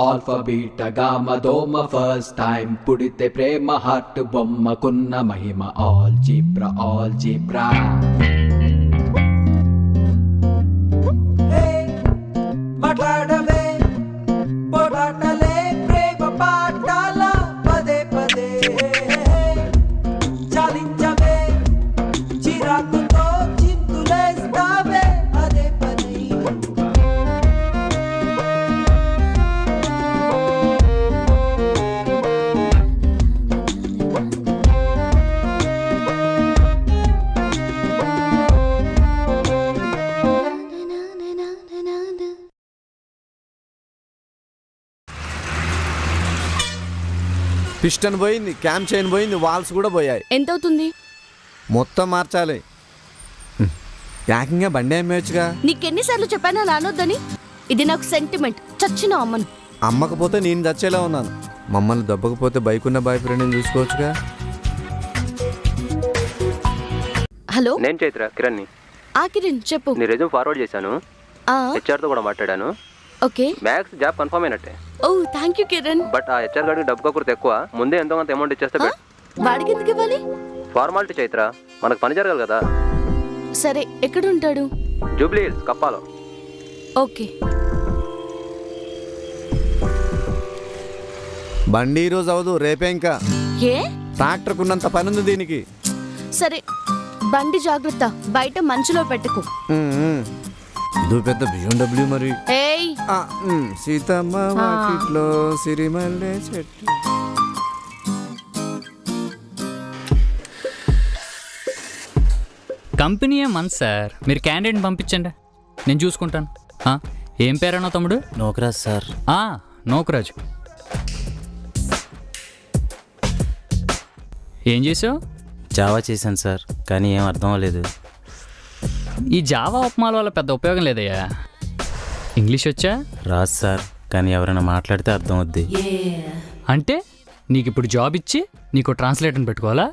Alpha beta gamma దోమ first time పుడితే ప్రేమ heart బొమ్మకున్న మహిమ all zebra మాట్లాడవే పోరాటలే ప్రేమ పాఠాల పదే పదే చాలించవే చిరాకుతో చింతులేస్తావే అదే పదే పిస్టన్ పోయింది, క్యామ్ చైన్ పోయింది, వాల్స్ కూడా పోయాయి. ఎంత అవుతుంది? మొత్తం మార్చాలి. ఏకంగా బండి అమ్మేయచ్చుగా. నీకెన్నిసార్లు చెప్పానా నానొద్దని? ఇది నాకు సెంటిమెంట్. చచ్చిన అమ్మను. అమ్మకపోతే నేను చచ్చేలా ఉన్నాను. మమ్మల్ని దెబ్బకపోతే బైక్ ఉన్న బాయ్ ఫ్రెండ్ని చూసుకోవచ్చుగా. హలో, నేను చైత్ర కిరణ్ని. కిరణ్ చెప్పు. నీ రెజ్యూమ్ ఫార్వర్డ్ చేశాను, హెచ్ఆర్ తో కూడా మాట్లాడాను. ఓకే, మ్యాక్స్ జాబ్ కన్ఫర్మ్ అయినట్టే. ఓ థ్యాంక్ యూ కిరణ్. బట్ ఆ హెచ్ఆర్ గారికి డబ్బు కక్కుర్తి ఎక్కువ. ముందే ఎంతో కొంత అమౌంట్ ఇచ్చేస్తే వాడికి ఎందుకు ఇవ్వాలి? ఫార్మాలిటీ చైత్ర, మనకు పని జరగాలి కదా. సరే, ఎక్కడ ఉంటాడు? జూబ్లీ హిల్స్, కప్పాలో. ఓకే. బండి ఈ రోజు అవదు, రేపే. ఇంకా ఏ? ట్రాక్టర్ కున్నంత పని ఉంది దీనికి. సరే, బండి జాగ్రత్త, బయట మంచులో పెట్టుకో. ఇదో పెద్ద BMW మరి. ఏయ్, సీతమ్మ వాకిట్లో సిరిమల్లె చెట్టు. కంపెనీ మంది సార్, మీరు క్యాండిడేట్ని పంపించండి, నేను చూసుకుంటాను. ఏం పేరన్నా తమ్ముడు? నోకరాజ్ సార్. నోకరాజు. ఏం చేసావు? జావా చేశాను సార్, కానీ ఏం అర్థం అవ్వలేదు. ఈ జావా ఉపమాల వల్ల పెద్ద ఉపయోగం లేదయ్యా. ఇంగ్లీష్ వచ్చా? రాదు సార్, కానీ ఎవరైనా మాట్లాడితే అర్థం అవుద్ది. అంటే నీకు ఇప్పుడు జాబ్ ఇచ్చి నీకు ట్రాన్స్లేటర్ని పెట్టుకోవాలా?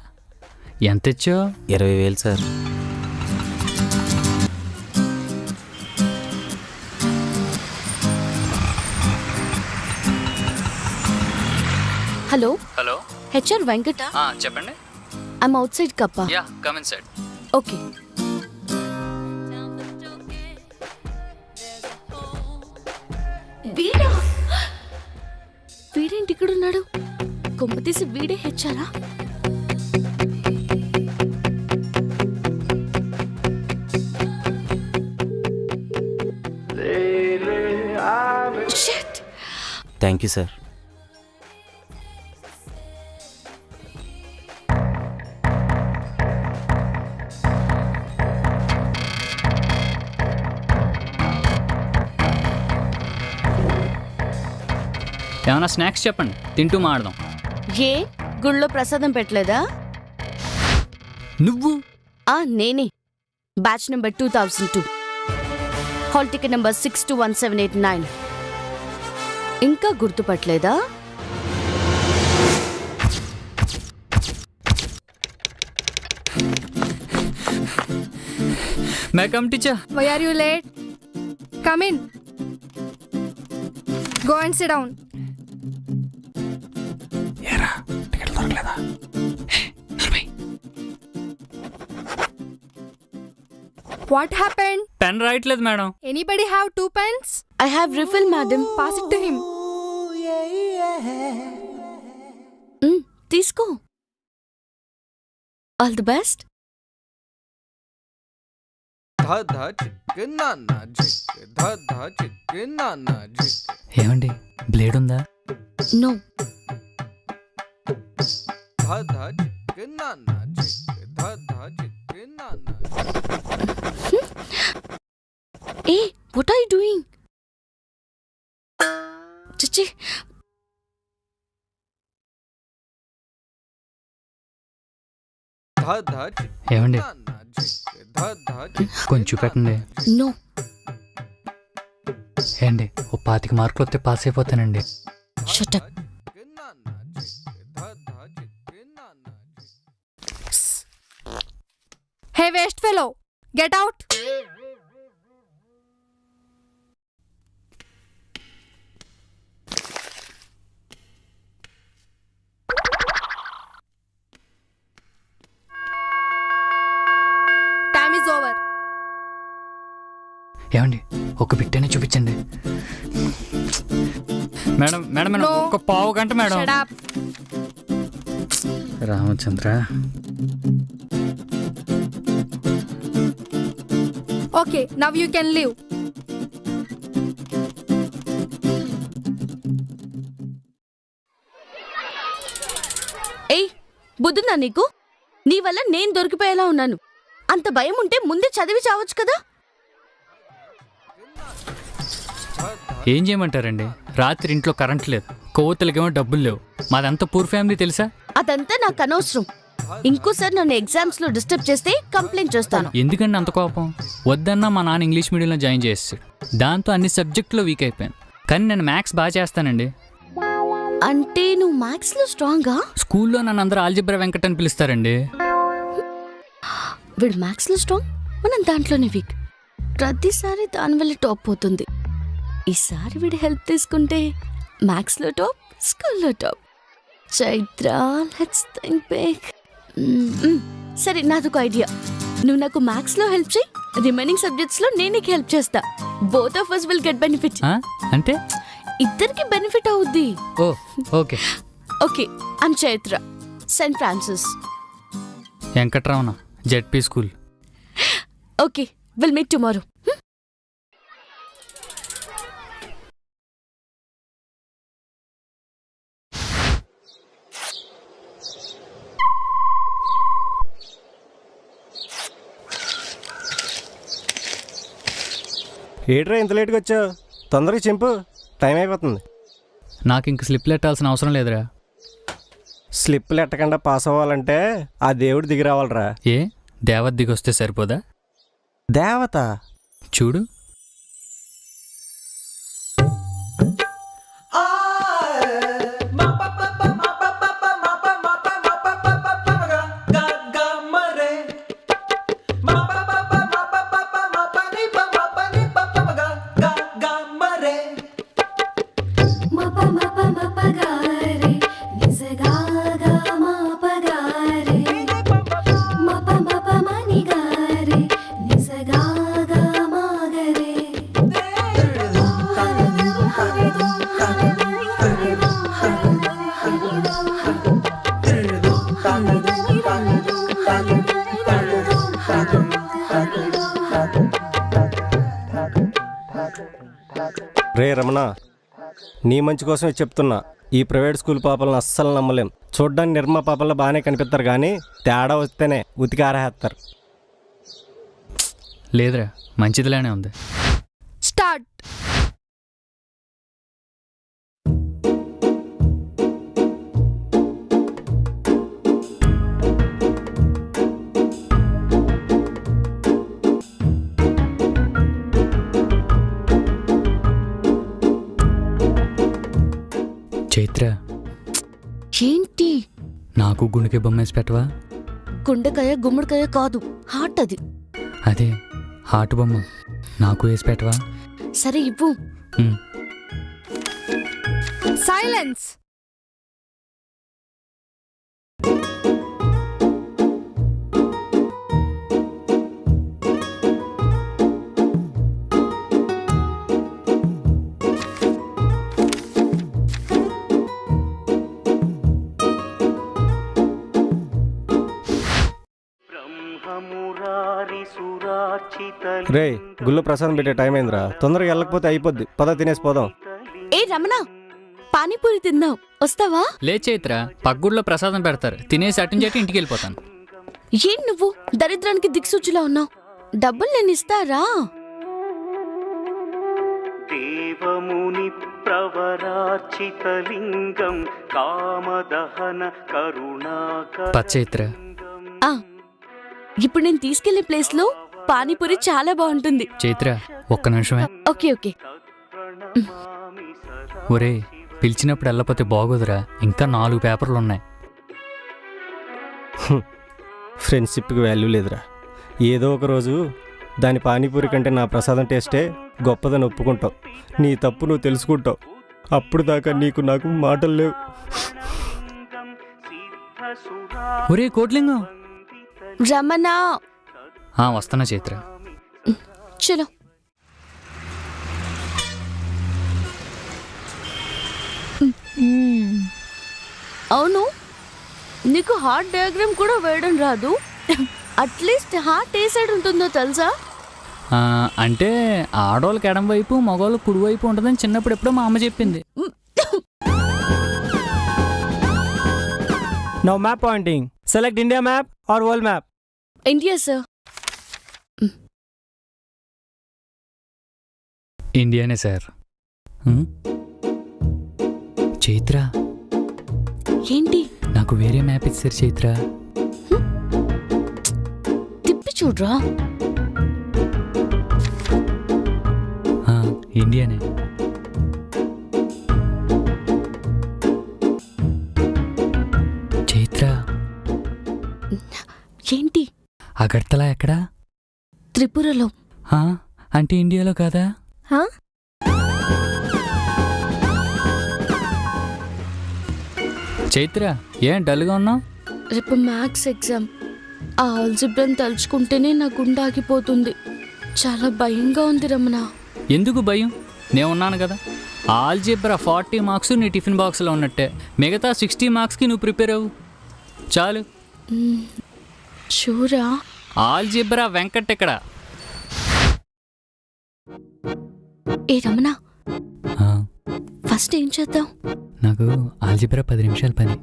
ఎంత ఇచ్చావు? 20,000 sir. Hello. Hello, HR Venkata. చెప్పండి. ఐమ్ అవుట్ సైడ్ కప్ప. Yeah, come inside. Okay. వీడేంటి ఇక్కడ ఉన్నాడు? కొమ్మ తీసి వీడే హెచ్చారా? Thank you sir. ఏమైనా స్నాక్స్ చెప్పండి, తింటూ మాడదాం. ఏ గుళ్ళో ప్రసాదం పెట్టలేదా? నువ్వు? నేనే. Batch number 2002, hall ticket number 621789. ఇంకా గుర్తుపట్టలేదా? May come teacher. Why are you late? Come in. Go and sit down. What happened? Pen రాయట్లేదు madam. Anybody have 2 pens? I have refill, madam. Pass it to him. తీసుకో. All the best. ఏమండి, blade ఉందా? No. ఏ, what are you doing? చిచ్చి. ఏమండి, కొంచెం పెట్టండి. No. ఏండి, ఓ 25 మార్కులు వస్తే pass అయిపోతానండి. Shut up. Hey, waste fellow, get out. ఏమండి ఒక బిట్టనే చూపించండి మేడం మేడం మేడం No. ఒక పావు గంట madam Shut up. Ramachandra Okay, now you can leave. ఏయ్ బుద్ధుందా నీకు? నీ వల్ల నేను దొరికిపోయేలా ఉన్నాను. అంత భయం ఉంటే ముందే చదివి చావచ్చు కదా. ఏం చేయమంటారండి? రాత్రి ఇంట్లో కరెంట్ లేదు, కోవతలకేమో డబ్బులు లేవు. మాదంతా పూర్ ఫ్యామిలీ తెలుసా? అదంతా నాకు అనవసరం. ఇంకోసారి నన్ను ఎగ్జామ్స్ లో డిస్టర్బ్ చేస్తే కంప్లైంట్ చేస్తాను. ఎందుకండి అంత కోపం? వద్దన్నా మా నాన్న ఇంగ్లీష్ మీడియంలో జాయిన్ చేస్తాడు. దాంతో అన్ని సబ్జెక్టులో వీక్ అయిపోయాను. కానీ నేను మ్యాథ్స్ బాగా చేస్తానండి. అంటే నువ్వు మ్యాథ్స్ లో స్ట్రాంగా? స్కూల్లో నన్ను అందరూ ఆల్జిబ్రా వెంకట్ అని పిలుస్తారండి. వీడు మ్యాథ్స్ లో స్ట్రాంగ్, మనం దాంట్లోనే వీక్. ప్రతిసారి దాని వల్ల టాప్ పోతుంది. ఈసారి వీడి హెల్ప్ తీసుకుంటే మ్యాథ్స్ లో టాప్, స్కూల్లో top. Chaitra, let's think big. సరే, నాదొక ఐడియా. నువ్వు నాకు మ్యాథ్స్ లో హెల్ప్ చేయి, రిమైనింగ్ సబ్జెక్ట్స్ లో నేను నీకు హెల్ప్ చేస్తా. Both of us will get benefit. అంటే ఇద్దరికి బెనిఫిట్ అవుద్ది. Oh okay. Okay, I'm Chaitra, Saint Francis. Venkatramana, ZP school. Okay, will meet tomorrow. ఏట్రా ఇంత లేట్గా వచ్చావు? తొందరగా చింపు, టైం అయిపోతుంది. నాకు ఇంక స్లిప్లు ఎట్టాల్సిన అవసరం లేదురా. స్లిప్పులు ఎట్టకుండా పాస్ అవ్వాలంటే ఆ దేవుడు దిగి రావాలరా. ఏ దేవత దిగొస్తే సరిపోదా? దేవత చూడు. రే రమణ, నీ మంచి కోసమే చెప్తున్నా. ఈ ప్రైవేట్ స్కూల్ పాపలను అస్సలు నమ్మలేం. చూడ్డానికి నిర్మా పాపల్లో బాగానే కనిపిస్తారు, కానీ తేడా వస్తేనే ఉతికి ఆరేస్తారు. లేదురా, మంచిదిలానే ఉంది. Start. చైత్ర, ఏంటి? నాకు గుండెకి బొమ్మ వేసి పెట్టవా? గుండెకాయ గుమ్మడికాయ కాదు, హార్ట్ అది. అదే హార్ట్ బొమ్మ నాకు వేసి పెట్టవా? సరే ఇవ్వు. Silence. రే గుళ్ళో ప్రసాదం పెట్టే టైం అయిందిరా. తొందరగా వెళ్ళకపోతే అయిపోద్ది. పద తినేసి పోదాం. ఏ రమణ, పానీపూరి తిందాం, వస్తావా? లే చైత్ర, పగ్గుడిలో ప్రసాదం పెడతారు, తినేసి అటుంచేటి ఇంటికి వెళ్ళిపోతాను. ఏం నువ్వు దరిద్రానికి దిక్సూచిలా ఉన్నావు? డబ్బులు నేను ఇస్తారా? దేవముని ప్రవరార్చితలింగం కామదహన కరుణాకర. చైత్ర, ఆ, ఇప్పుడు నేను తీసుకెళ్లే ప్లేస్ లో పానీపూరి చాలా బాగుంటుంది. చైత్ర ఒక్క నిమిషమే. Okay okay. ఒరే, పిలిచినప్పుడు వెళ్ళకపోతే బాగోదురా, ఇంకా 4 పేపర్లు ఉన్నాయి. ఫ్రెండ్షిప్కి వాల్యూ లేదురా. ఏదో ఒక రోజు దాని పానీపూరి కంటే నా ప్రసాదం టేస్టే గొప్పదని ఒప్పుకుంటావు. నీ తప్పు నువ్వు తెలుసుకుంటావు. అప్పుడు దాకా నీకు నాకు మాటలు లేవు. ఒరే కోట్లింగం. రమణ, వస్తున్నా చైత్ర. చలో. అవును, నీకు హార్ట్ డయాగ్రామ్ కూడా వేయడం రాదు. అట్లీస్ట్ హార్ట్ ఏ సైడ్ ఉంటుందో తెలుసా? అంటే ఆడవాళ్ళకి ఎడం వైపు మగవాళ్ళకి కుడి వైపు ఉంటుందని చిన్నప్పుడు ఎప్పుడో మా అమ్మ చెప్పింది. Now map pointing. Select India map or world map. India sir. ఇండియానే సార్. చైత్ర, ఏంటి? నాకు వేరే మ్యాప్ ఇచ్చారు చైత్ర. తిప్పి చూడరా. ఇండియానే. చైత్ర, ఏంటి? అగర్తలా ఎక్కడా? త్రిపురలో. అంటే ఇండియాలో కాదా? చైత్ర, ఏం డల్గా ఉన్నావు? రేపు మ్యాథ్స్ ఎగ్జామ్. ఆ ఆల్జిబ్రాని తలుచుకుంటేనే నా గుండె ఆగిపోతుంది. చాలా భయంగా ఉంది రమణ. ఎందుకు భయం? నేను ఉన్నాను కదా. ఆల్జిబ్రా 40 మార్క్స్ నీ టిఫిన్ బాక్స్లో ఉన్నట్టే. మిగతా 60 మార్క్స్కి నువ్వు ప్రిపేర్ అవ్వు చాలు. షూరా? ఆల్జిబ్రా వెంకట్ ఇక్కడ. ఏ రమణ, ఫస్ట్ ఏం చేద్దాం? నాకు ఆల్జిబ్రా 10 నిమిషాల పని.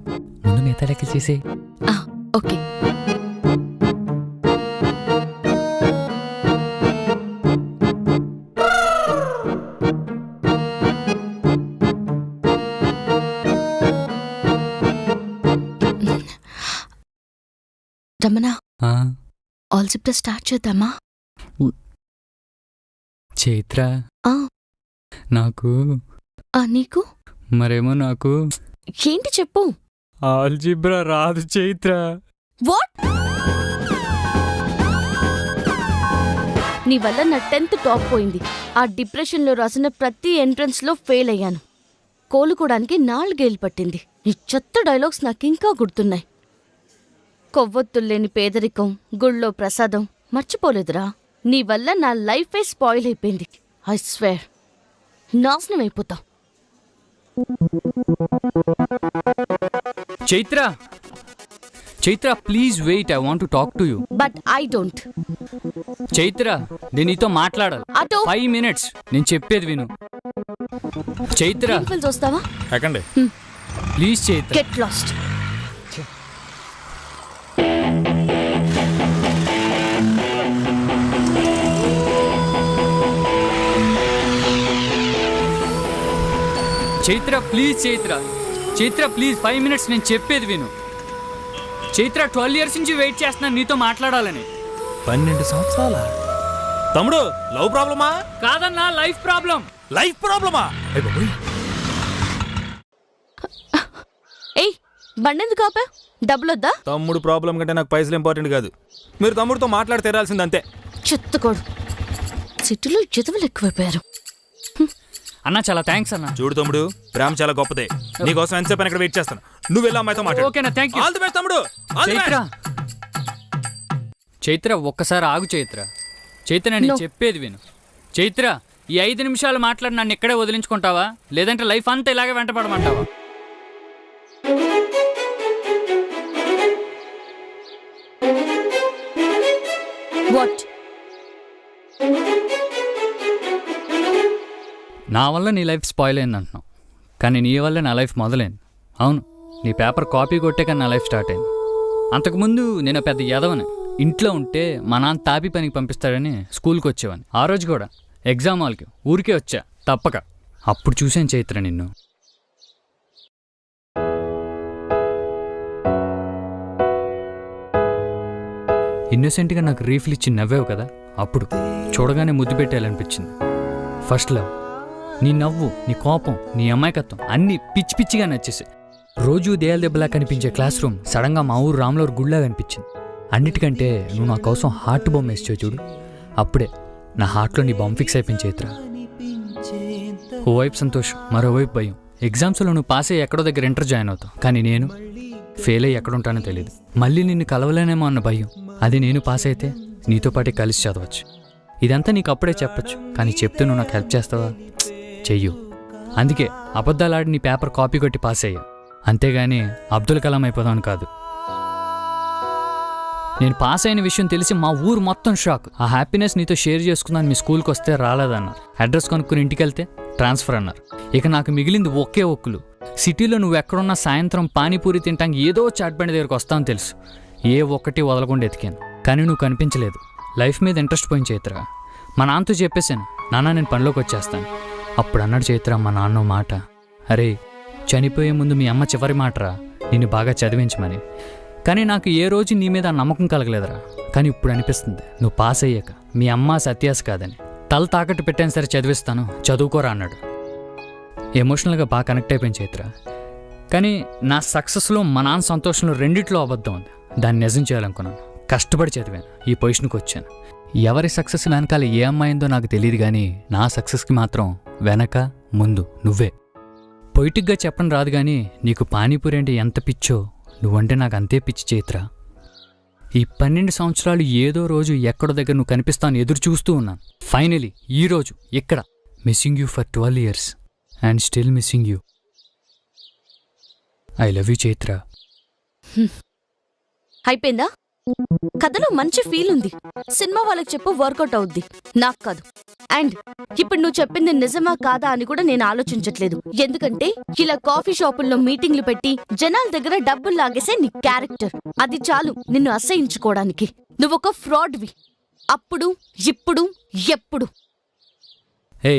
ముందు మిగతా లెక్క చేసే. ఓకే. రమణ, ఆల్జిబ్రా స్టార్ట్ చేద్దామా? చైత్ర, నాకు నీకు మరేమో నాకు ఏంటి చెప్పు. ఆల్జిబ్రా రాదు చైత్ర. వాట్? నీ వల్ల నా 10th టాప్ పోయింది. ఆ డిప్రెషన్లో రాసిన ప్రతి ఎంట్రన్స్లో ఫెయిల్ అయ్యాను. కోలుకోవడానికి 4 ఏళ్ళు పట్టింది. ఈ చెత్త డైలాగ్స్ నాకు ఇంకా గుర్తున్నాయి. కొవ్వొత్తుల్లేని పేదరికం, గుళ్ళో ప్రసాదం మర్చిపోలేదురా. నీ వల్ల నా లైఫే స్పాయిల్ అయిపోయింది. ఐ స్వేర్, నాశనం అయిపోతా. Chaitra, Chaitra please wait, I want to talk to you. But I don't. Chaitra, నేను నీతో మాట్లాడాలి. 5 minutes. నేను చెప్పేది విను. చైత్ర, చూస్తావా? Please Chaitra. Get lost. Chaitra please, Chaitra, Chaitra please 5 minutes. నేను చెప్పేది విను. చైత్ర 12 years నుంచి వెయిట్ చేస్తున్నాను నీతో మాట్లాడాలని. 12 సంవత్సరాల తమ్ముడు, లవ్ ప్రాబ్లమా? కాదన్నా, లైఫ్ ప్రాబ్లం. లైఫ్ ప్రాబ్లమా? ఏయ్, బండెందుకు ఆపా? డబ్బులొద్దా? తమ్ముడు ప్రాబ్లం కంటే నాకు పైసలు ఇంపార్టెంట్ కాదు. మీరు తమ్ముడితో మాట్లాడి తెరాల్సింది అంతే. చెత్తకోడు. సిటీలో జతవలు ఎక్కువైపోయారు. అన్నా చాలా థ్యాంక్స్ అన్నా. చూడు తమ్ముడు, ప్రేమ చాలా గొప్పదే. నీకోసం ఎంతసేపు ఇక్కడ వెయిట్ చేస్తాను. నువ్వు వెళ్ళి అమ్మాయితో మాట్లాడు. ఓకేనా? Thank you. All the best తమ్ముడు. చైత్ర, చైత్ర ఒక్కసారి ఆగు చైత్ర. చైత్ర, నేను చెప్పేది విను. చైత్ర, ఈ 5 నిమిషాలు మాట్లాడి నన్ను ఇక్కడే వదిలించుకుంటావా, లేదంటే లైఫ్ అంతా ఇలాగే వెంటపడమంటావా? వాట్? నా వల్ల నీ లైఫ్ స్పాయిల్ అయింది అంటున్నావు, కానీ నీ వల్ల నా లైఫ్ మొదలైంది. అవును, నీ పేపర్ కాపీ కొట్టే కానీ నా లైఫ్ స్టార్ట్ అయింది. అంతకుముందు నేను పెద్ద ఎదవని. ఇంట్లో ఉంటే మా నాన్న తాపి పనికి పంపిస్తాడని స్కూల్కి వచ్చేవాడిని. ఆ రోజు కూడా ఎగ్జామ్ హాల్కి ఊరికే వచ్చా తప్పక. అప్పుడు చూసాను చైత్ర నిన్ను. ఇన్నోసెంట్గా నాకు రీఫిల్ ఇచ్చి నవ్వావు కదా, అప్పుడు చూడగానే ముద్దు పెట్టేయాలనిపించింది. First love. నీ నవ్వు, నీ కోపం, నీ అమాయకత్వం అన్నీ పిచ్చి పిచ్చిగా నచ్చేసాయి. రోజు దేయాల దెబ్బలా కనిపించే క్లాస్ రూమ్ సడన్గా మా ఊరు రామ్లూరు గుళ్ళా కనిపించింది. అన్నిటికంటే నువ్వు నా కోసం హార్ట్ బొమ్మ వేసావు చూడు, అప్పుడే నా హార్ట్లో నీ బొమ్మ ఫిక్స్ అయిపోయింది చైత్ర. ఓవైపు సంతోషం, మరోవైపు భయం. ఎగ్జామ్స్లో నువ్వు పాస్ అయ్యి ఎక్కడో దగ్గర ఇంటర్ జాయిన్ అవుతావు, కానీ నేను ఫెయిల్ అయ్యి ఎక్కడుంటానో తెలియదు. మళ్ళీ నిన్ను కలవలేనేమో అన్న భయం. అది నేను పాస్ అయితే నీతో పాటే కలిసి చదవచ్చు. ఇదంతా నీకు అప్పుడే చెప్పచ్చు, కానీ చెప్తే నువ్వు నాకు హెల్ప్ చేస్తావా? చెయ్యు. అందుకే అబద్ధాలాడి నీ పేపర్ కాపీ కొట్టి పాస్ అయ్యా, అంతేగాని అబ్దుల్ కలాం అయిపోదామని కాదు. నేను పాస్ అయిన విషయం తెలిసి మా ఊరు మొత్తం షాక్. ఆ హ్యాపీనెస్ నీతో షేర్ చేసుకున్నాను. మీ స్కూల్కి వస్తే రాలేదన్నారు, అడ్రస్ కొనుక్కుని ఇంటికి వెళ్తే ట్రాన్స్ఫర్ అన్నారు. ఇక నాకు మిగిలింది ఒకే ఒక్కులు. సిటీలో నువ్వు ఎక్కడున్నా సాయంత్రం పానీపూరి తింటానికి ఏదో చాట్ బండి దగ్గరకు వస్తావని తెలుసు. ఏ ఒక్కటి వదలకుండా ఎతికాను, కానీ నువ్వు కనిపించలేదు. లైఫ్ మీద ఇంట్రెస్ట్ పోయిన చైత్ర. మా నాన్నతో చెప్పేశాను, నాన్న నేను పనిలోకి వచ్చేస్తాను. అప్పుడు అన్నాడు చైత్ర మా నాన్న మాట, అరే చనిపోయే ముందు మీ అమ్మ చివరి మాటరా, నిన్ను బాగా చదివించమని. కానీ నాకు ఏ రోజు నీ మీద నమ్మకం కలగలేదురా. కానీ ఇప్పుడు అనిపిస్తుంది, నువ్వు పాస్ అయ్యాక మీ అమ్మ సత్యాస్ కాదని. తల తాకట్టు పెట్టాను సరే చదివిస్తాను, చదువుకోరా అన్నాడు. ఎమోషనల్గా బాగా కనెక్ట్ అయిపోయింది చైత్ర. కానీ నా సక్సెస్లో మా నాన్న సంతోషంలో రెండిట్లో అబద్ధం ఉంది. దాన్ని నిజం చేయాలనుకున్నాను, కష్టపడి చదివాను, ఈ పొజిషన్కి వచ్చాను. ఎవరి సక్సెస్ వెనకాల ఏ అమ్మాయిందో నాకు తెలియదు, కానీ నా సక్సెస్కి మాత్రం వెనక ముందు నువ్వే. పొయిటిక్గా చెప్పని రాదు, కానీ నీకు పానీపూరి అంటే ఎంత పిచ్చో నువ్వంటే నాకు అంతే పిచ్చి చైత్ర. ఈ 12 సంవత్సరాలు ఏదో రోజు ఎక్కడో దగ్గర నువ్వు కనిపిస్తాను ఎదురు చూస్తూ ఉన్నాను. ఫైనలీ ఈరోజు ఇక్కడ missing you for 12 years and still missing you. I love you Chaitra. అయిపోయిందా? కథలో మంచి ఫీల్ ఉంది. సినిమా వాళ్ళకి చెప్పు, వర్కౌట్ అవుద్ది, నాకు కాదు. అండ్ ఇప్పుడు నువ్వు చెప్పింది నిజమా కాదా అని కూడా నేను ఆలోచించట్లేదు. ఎందుకంటే ఇలా కాఫీ షాపుల్లో మీటింగ్లు పెట్టి జనాల దగ్గర డబ్బులు లాగేసే నీ క్యారెక్టర్, అది చాలు నిన్ను అసహించుకోవడానికి. నువ్వొక ఫ్రాడ్వి, అప్పుడు ఇప్పుడు ఎప్పుడు. హే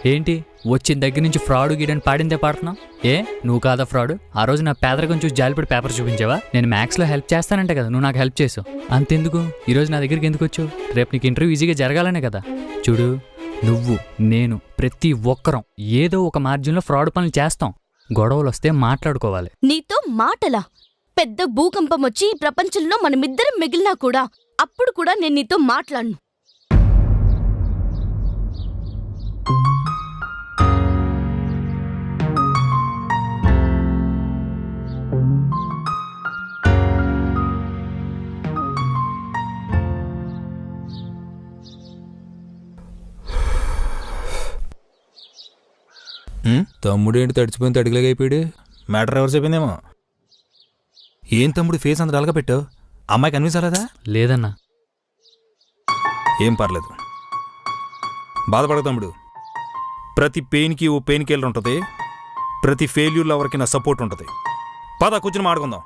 ఏంటి వచ్చిన దగ్గర నుంచి ఫ్రాడ్ గీడని పాడిందే పాడుతున్నావు? ఏ నువ్వు కాదా ఫ్రాడ్? ఆ రోజు నా పేదరికం చూసి జాలిపడి పేపర్ చూపించావా? నేను మ్యాథ్స్లో హెల్ప్ చేస్తానంటే కదా నువ్వు నాకు హెల్ప్ చేసావు. అంతెందుకు ఈరోజు నా దగ్గరికి ఎందుకు వచ్చావు? రేపు నీకు ఇంటర్వ్యూ ఈజీగా జరగాలనే కదా. చూడు, నువ్వు నేను ప్రతి ఒక్కరం ఏదో ఒక మార్జిన్లో ఫ్రాడ్ పనులు చేస్తాం. గొడవలు వస్తే మాట్లాడుకోవాలి. నీతో మాటలా? పెద్ద భూకంపం వచ్చి ఈ ప్రపంచంలో మనమిద్దరం మిగిలినా కూడా అప్పుడు కూడా నేను నీతో మాట్లాడను. తమ్ముడు ఏంటి తడిచిపోయిన తడిగలేగా అయిపోయాడు? మ్యాటర్ ఎవరు చెప్పిందేమో. ఏం తమ్ముడు ఫేస్ అంత డల్గా పెట్టావు? అమ్మాయి కన్విన్స్ అవ్వలేదా? లేదన్నా. ఏం పర్లేదు, బాధపడక తమ్ముడు. ప్రతి పెయిన్కి ఓ పెయిన్ కిల్లర్ ఉంటుంది, ప్రతి ఫెయిల్యూర్లో ఎవరికి నా సపోర్ట్ ఉంటుంది. పద కూర్చుని మాడుకుందాం.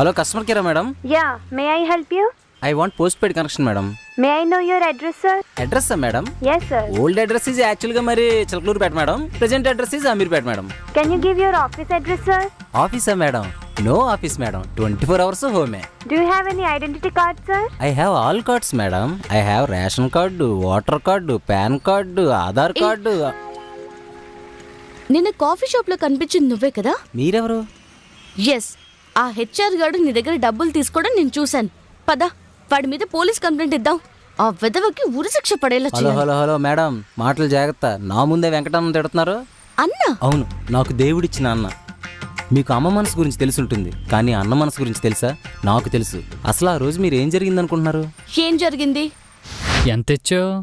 హలో కస్టమర్ కేరా madam? Yeah, may I help you? I want postpaid connection madam. May I know your address sir? Address madam? yes sir. Old address is యాక్చువల్గా మరి Chilakaluripet madam. Present address is Ameerpet madam. Can you give your office address sir? ఆఫీసా madam? No office madam, 24 hours హోమే. Do you have any identity card sir? I have all cards madam. I have ration card, voter card, pan card, Aadhaar card. నిన్న coffee షాప్లో కనిపించింది నువ్వే కదా? మీరెవరు? Yes, ఆ HR గారు నీ దగ్గర డబ్బులు తీసుకోవడం నేను చూశాను. పద, వాడి మీద పోలీస్ కంప్లైంట్ ఇద్దాం. ఆ వెధవకి ఉరిశిక్ష పడేలా హలో చేయాలి. హలో హలో మేడం, మాటలు జాగ్రత్త. నా ముందే వెంకటమ్మ తిడుతున్నారు. అన్నా? అవును, నాకు దేవుడిచ్చిన అన్న. మీకు అమ్మ మనసు గురించి తెలిసి ఉంటుంది, కానీ అన్న మనసు గురించి తెలుసా? నాకు తెలుసు. అసలు ఆ రోజు మీరు ఏం జరిగింది అనుకుంటున్నారు? ఏం జరిగింది? ఎంత ఇచ్చావు?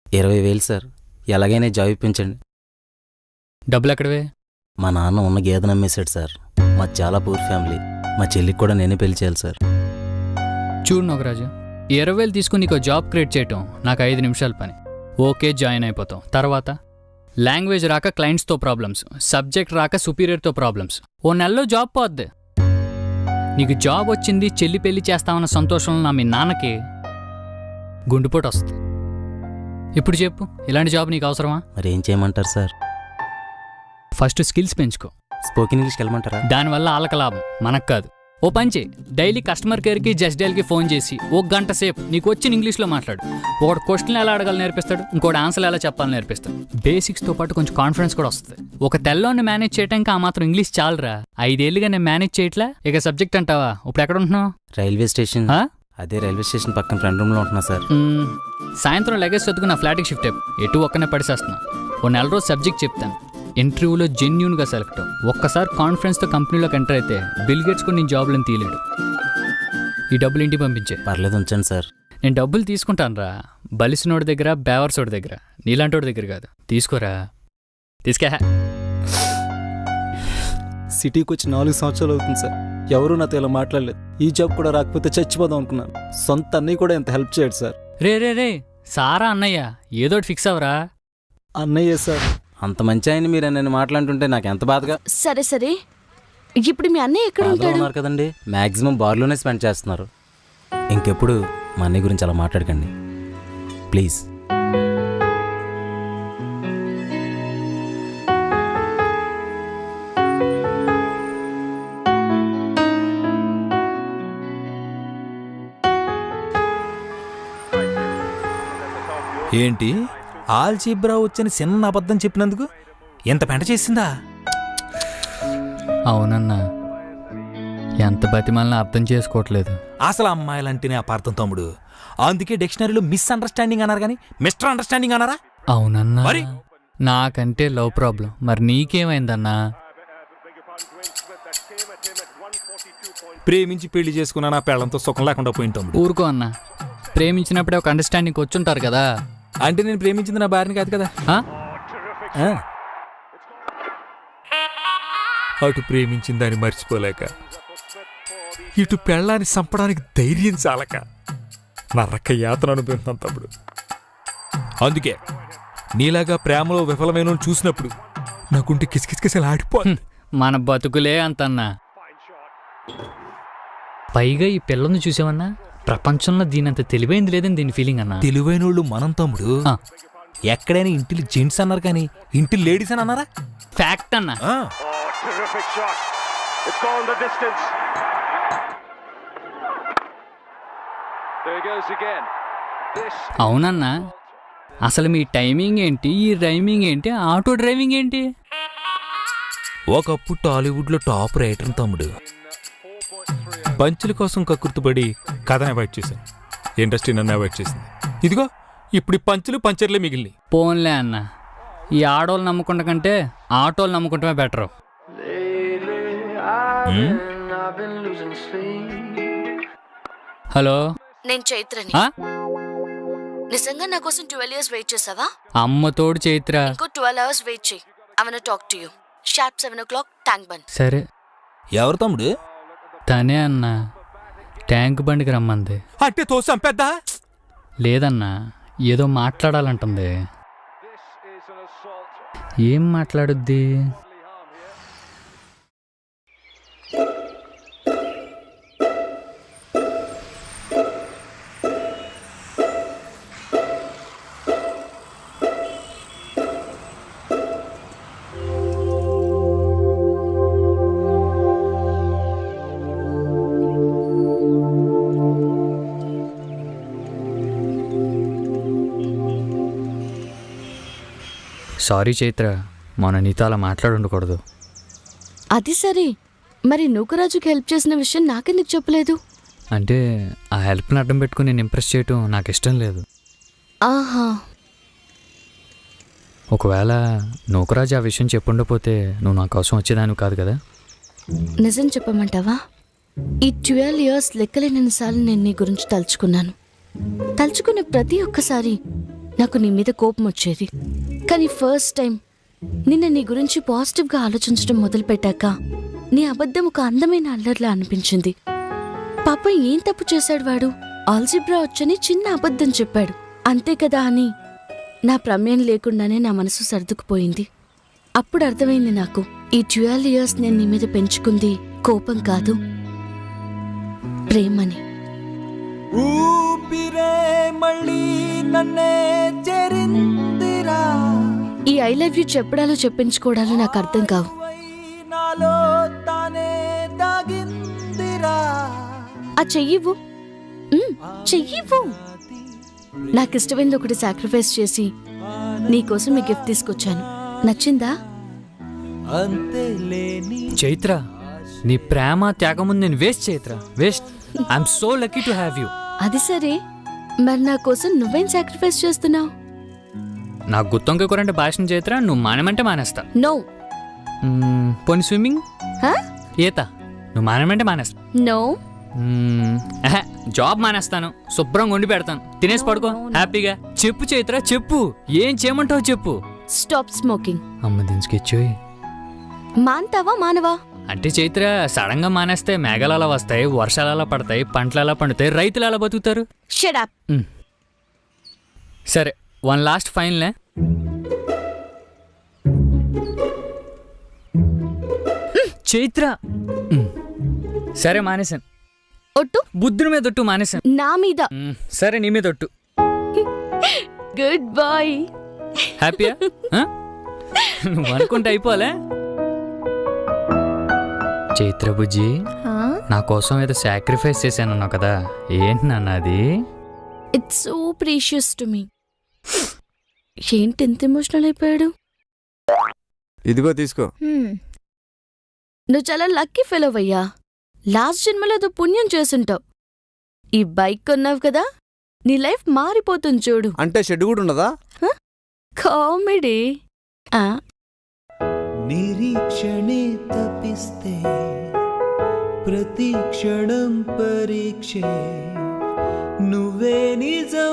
20,000 సార్. ఎలాగైనా జాబ్ ఇప్పించండి. డబ్బులు ఎక్కడవే? మా నాన్న ఉన్న గేదె నమ్మేశాడు సార్. మా చాలా పూర్ ఫ్యామిలీ. మా చెల్లికి కూడా నేనే పెళ్లి చేయాలి సార్. చూడు నాగరాజు, 20,000 తీసుకుని నీకు జాబ్ క్రియేట్ చేయటం నాకు 5 నిమిషాల పని. ఓకే, జాయిన్ అయిపోతాం. తర్వాత లాంగ్వేజ్ రాక క్లయింట్స్తో ప్రాబ్లమ్స్, సబ్జెక్ట్ రాక సుపీరియర్తో ప్రాబ్లమ్స్. ఓ నెలలో జాబ్ పోద్ది. నీకు జాబ్ వచ్చింది, చెల్లి పెళ్లి చేస్తామన్న సంతోషంలో నా మీ నాన్నకి గుండెపోటు వస్తుంది. ఇప్పుడు చెప్పు, ఇలాంటి జాబ్ నీకు అవసరమా? మరి ఏం చేయమంటారు సార్? ఫస్ట్ స్కిల్స్ పెంచుకో. స్పోకెన్ ఇంగ్లీష్కి వెళ్ళమంటారా? దానివల్ల వాళ్ళకి లాభం, మనకు కాదు. ఓ పంచే, డైలీ కస్టమర్ కేర్కి జస్ట్ డైల్కి ఫోన్ చేసి 1 గంట సేపు నీకు వచ్చిన ఇంగ్లీష్లో మాట్లాడు. ఒకటి క్వశ్చన్ ఎలా అడగాలి నేర్పిస్తాడు, ఇంకోటి ఆన్సర్ ఎలా చెప్పాలని నేర్పిస్తాడు. బేసిక్స్తో పాటు కొంచెం కాన్ఫిడెన్స్ కూడా వస్తుంది. ఒక తెల్లోని మేనేజ్ చేయడానికి ఆ మాత్రం ఇంగ్లీష్ చాలరా. 5 ఏళ్ళుగా నేను మేనేజ్ చేయట్లా, ఇక సబ్జెక్ట్ అంటావా? ఇప్పుడు ఎక్కడ ఉంటున్నావు? Railway station. అదే రైల్వే స్టేషన్ పక్కన ఫ్రెండ్ రూమ్లో ఉంటున్నా సార్. సాయంత్రం లగేజ్ చదువుకు నా ఫ్లాట్కి షిఫ్ట్ అయిపో. ఎటు ఒక్కనే పడిసేస్తున్నా. ఓ నెల రోజు సబ్జెక్ట్ చెప్తాను. ఇంటర్వ్యూలో జెన్యూన్గా సెలెక్ట్ అవ్వు. ఒక్కసారి కాన్ఫిడెన్స్తో కంపెనీలోకి ఎంటర్ అయితే బిల్ గేట్స్ కూడా నేను జాబ్లను తీయలేడు. ఈ డబ్బులు ఇంటికి పంపించే. పర్లేదు ఉంచండి సార్. నేను డబ్బులు తీసుకుంటాను రా. బలిసినోడి దగ్గర, బేవర్సోడి దగ్గర, నీలాంటోడి దగ్గర కాదు. తీసుకోరా, తీసుకే. సిటీకి వచ్చి 4 సంవత్సరాలు అవుతుంది సార్. ఎవరూ నాతో ఇలా మాట్లాడలేదు. ఈ జాబ్ కూడా రాకపోతే చచ్చిపోదాం అనుకున్నాను. సొంత అన్నయ్య కూడా ఎంత హెల్ప్ చేయడు సార్. రే సారా అన్నయ్య, ఏదోటి ఫిక్స్ అవరా. అన్నయ్యే సార్. అంత మంచి ఆయన మీరు నన్ను మాట్లాడుతుంటే నాకు ఎంత బాధగా. సరే ఇప్పుడు మీ అన్నయ్య ఎక్కడ బాధలో ఉంటాడు? ఉన్నారు కదండి. మ్యాక్సిమం బార్లోనే స్పెండ్ చేస్తున్నారు. ఇంకెప్పుడు మా అన్నయ్య గురించి అలా మాట్లాడకండి ప్లీజ్. ఏంటి ఆల్జీబ్రా వచ్చని చిన్న అబద్ధం చెప్పినందుకు ఎంత పెంట చేసిందా? అవునన్నా, ఎంత బతిమాలని అర్థం చేసుకోవట్లేదు. అసలు అమ్మాయిలంటేనే అపార్థం తమ్ముడు. అందుకే డిక్షనరీలో మిస్అండర్స్టాండింగ్ అన్నారు కానీ మిస్టర్ అండర్స్టాండింగ్ అన్నారా? అవునన్నా, మరి? నాకంటే లవ్ ప్రాబ్లం. మరి నీకేమైందన్నా? ప్రేమించి పెళ్లి చేసుకున్నా నా పెళ్ళంతో సుఖం లేకుండా పోయిన తమ్ముడు. ఊరుకో అన్నా, ప్రేమించినప్పుడే ఒక అండర్స్టాండింగ్ వచ్చుంటారు కదా. అంటే నేను ప్రేమించింది నా భార్యని కాదు కదా. అటు ప్రేమించిందని మర్చిపోలేక, ఇటు పెళ్ళాన్ని చంపడానికి ధైర్యం చాలక నరక యాతన అనుభవిస్తాను తమ్ముడు. అందుకే నీలాగా ప్రేమలో విఫలమైన చూసినప్పుడు నాకుంటే కిసకిసలు ఆడిపోతుంది. మన బతుకులే అంతన్నా. పైగా ఈ పిల్లని చూసామన్నా, ప్రపంచంలో దీనంత తెలివైంది లేదని దీని ఫీలింగ్ అన్నా. తెలివైన వాళ్ళు మనం తమ్ముడు. ఎక్కడైనా ఇంటిలో జెంట్స్ అన్నారు కానీ ఇంటిలో లేడీస్ అని అన్నారా? ఫ్యాక్ట్ అన్నా. అవునన్నా, అసలు మీ టైమింగ్ ఏంటి, ఈ రైమింగ్ ఏంటి, ఆటో డ్రైవింగ్ ఏంటి? ఒకప్పుడు టాలీవుడ్ లో టాప్ రైటర్ తమ్ముడు. పంచుల కోసం కక్కుర్తుపడి కథను అవాయిడ్ చేశాను. ఇండస్ట్రీ నన్ను అవాయిడ్ చేసింది. ఇదిగో ఇప్పుడు ఈ పంచులు పంచర్లే మిగిలినాయి. పోన్లే అన్న, ఈ ఆడోళ్ళు నమ్ముకుంట కంటే ఆటోలు నమ్ముకుంటమే బెటరు. హలో, నేను చైత్రని. నిజంగా నా కోసం 12 years వెయిట్ చేసావా? అమ్మ తోడు చైత్ర. ఇంకో 12 hours వెయిట్ చేయి. I wanna talk to you. Sharp 7 o'clock, tank bund. సరే. ఎవరు తమ్ముడు? తనే అన్న, ట్యాంక్ బండికి రమ్మంది. అంటే తోసం పెద్ద లేదన్నా, ఏదో మాట్లాడాలంటుంది. ఏం మాట్లాడుద్ది? సారీ చైత్ర, మన నీతో అలా మాట్లాడుండకూడదు. అది సరే, మరి నూకరాజుకి హెల్ప్ చేసిన విషయం నాకెందుకు చెప్పలేదు? అంటే ఆ హెల్ప్ని అడ్డం పెట్టుకుని నేను ఇంప్రెస్ చేయటం నాకు ఇష్టం లేదు. ఆహా, ఒకవేళ నూకరాజు ఆ విషయం చెప్పుండపోతే నువ్వు నా కోసం వచ్చేదానివి కాదు కదా. నిజం చెప్పమంటావా? ఈ 12 years లెక్కలేనన్నిసార్లు నేను నీ గురించి తలుచుకున్నాను. తలుచుకున్న ప్రతి ఒక్కసారి నాకు నీ మీద కోపం వచ్చేది. కానీ ఫస్ట్ టైం నిన్న నీ గురించి పాజిటివ్గా ఆలోచించడం మొదలుపెట్టాక నీ అబద్ధం ఒక అందమైన అల్లర్లా అనిపించింది. పాప ఏం తప్పు చేశాడు వాడు? ఆల్జిబ్రా వచ్చని చిన్న అబద్ధం చెప్పాడు అంతే కదా అని నా ప్రమేయం లేకుండానే నా మనసు సర్దుకుపోయింది. అప్పుడు అర్థమైంది నాకు, ఈ 12 years నేను నీ మీద పెంచుకుంది కోపం కాదు, ప్రేమని. ఈ ఐ లవ్ యూ చెప్పడాలు చెప్పించుకోవడాలు నాకు అర్థం కావు. ఆ చెయ్యివ్వు, చెయ్యివ్వు. నాకు ఇష్టమైంది ఒకటి సాక్రిఫైస్ చేసి నీకోసం ఈ గిఫ్ట్ తీసుకొచ్చాను. నచ్చిందా? చైత్ర, నీ ప్రేమ త్యాగం ముందు నేను waste. Chaitra waste. I'm so lucky to have you. అది సరే, మరి నా కోసం నువ్వేం సాక్రిఫైస్ చేస్తున్నావు? నాకు గుత్తొంకాయ కూర అంటే భాషణ చైత్ర, నువ్వు మానేమంటే మానేస్తా. నో. పోనీ స్విమ్మింగ్, హా? ఈత నువ్వు మానేమంటే మానేస్తా. నో. జాబ్ మానేస్తాను, శుభ్రంగా వండి పెడతాను, తినేసి పడుకో హ్యాపీగా. చెప్పు చైత్ర చెప్పు, ఏం చేయమంటావు చెప్పు. Stop smoking. అమ్మ దించుకెచ్చోయ్. మాన్తావా మానవా? అంటే చైత్ర సడన్ గా మానేస్తే మేఘాలు అలా వస్తాయి, వర్షాలు అలా పడతాయి, పంటలు అలా పండుతాయి, రైతులు అలా బతుకుతారు. Shut up. సరే, వన్ లాస్ట్ ఫైనల్. చైత్ర సరే మానేశాను. ఒట్టు. బుద్ధుని మీద ఒట్టు. మానేశాను. నా మీద. సరే నీ మీద ఒట్టు. Good boy. హ్యాపీయా? నువ్వు అనుకుంటే అయిపోలే. చైత్ర బుజ్జి, నా కోసం ఏదో సాక్రిఫైస్ చేశానన్నావు కదా, ఏంటి నాన్న అది? It's so precious to me. ఏంటి ఎంత ఎమోషనల్ అయిపోయాడు? ఇదిగో తీసుకో. నువ్వు చాలా లక్కీ ఫెలో అయ్యా. లాస్ట్ జన్మలో ఏదో పుణ్యం చేసుంటావు. ఈ బైక్ కొన్నావు కదా, నీ లైఫ్ మారిపోతుంది చూడు. అంటే షెడ్ కూడా ఉండదా? కామెడీ. నిరీక్షణే తపిస్తే ప్రతి క్షణం పరీక్షే, నువ్వే నిజం.